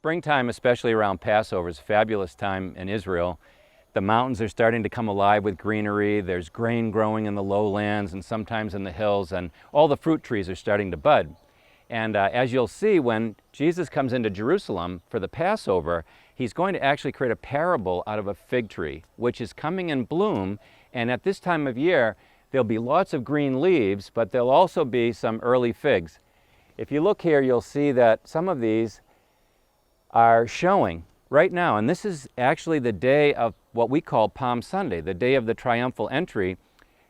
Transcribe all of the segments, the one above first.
Springtime, especially around Passover, is a fabulous time in Israel. The mountains are starting to come alive with greenery. There's grain growing in the lowlands and sometimes in the hills, and all the fruit trees are starting to bud. And as you'll see, when Jesus comes into Jerusalem for the Passover, he's going to actually create a parable out of a fig tree, which is coming in bloom. And at this time of year, there'll be lots of green leaves, but there'll also be some early figs. If you look here, you'll see that some of these are showing right now. And this is actually the day of what we call Palm Sunday, the day of the triumphal entry.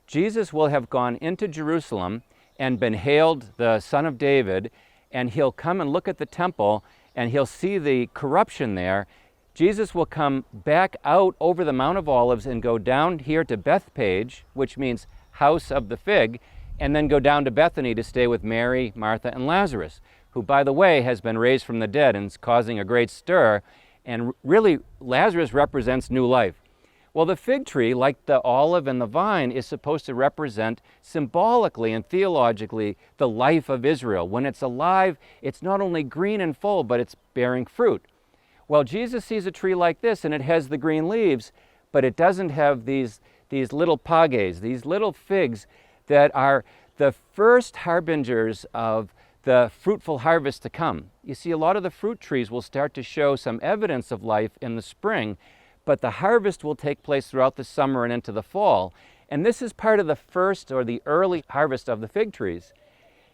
Jesus will have gone into Jerusalem and been hailed the Son of David, and he'll come and look at the temple and he'll see the corruption there. Jesus will come back out over the Mount of Olives and go down here to Bethpage, which means house of the fig, and then go down to Bethany to stay with Mary, Martha, and Lazarus, who, by the way, has been raised from the dead and is causing a great stir. And really, Lazarus represents new life. Well, the fig tree, like the olive and the vine, is supposed to represent symbolically and theologically the life of Israel. When it's alive, it's not only green and full, but it's bearing fruit. Well, Jesus sees a tree like this, and it has the green leaves, but it doesn't have these little pages, these little figs that are the first harbingers of the fruitful harvest to come. You see, a lot of the fruit trees will start to show some evidence of life in the spring, but the harvest will take place throughout the summer and into the fall. And this is part of the first or the early harvest of the fig trees.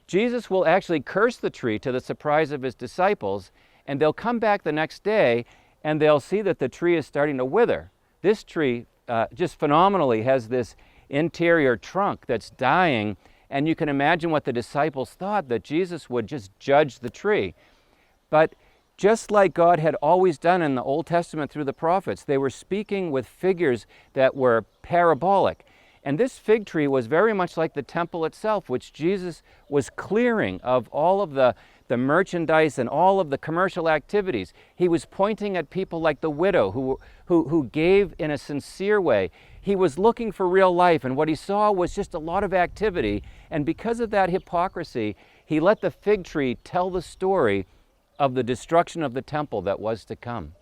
Jesus will actually curse the tree to the surprise of his disciples, and they'll come back the next day and they'll see that the tree is starting to wither. This tree just phenomenally has this interior trunk that's dying, and you can imagine what the disciples thought, that Jesus would just judge the tree. But just like God had always done in the Old Testament through the prophets, they were speaking with figures that were parabolic. And this fig tree was very much like the temple itself, which Jesus was clearing of all of the merchandise and all of the commercial activities. He was pointing at people like the widow who gave in a sincere way. He was looking for real life, and what he saw was just a lot of activity. And because of that hypocrisy, he let the fig tree tell the story of the destruction of the temple that was to come.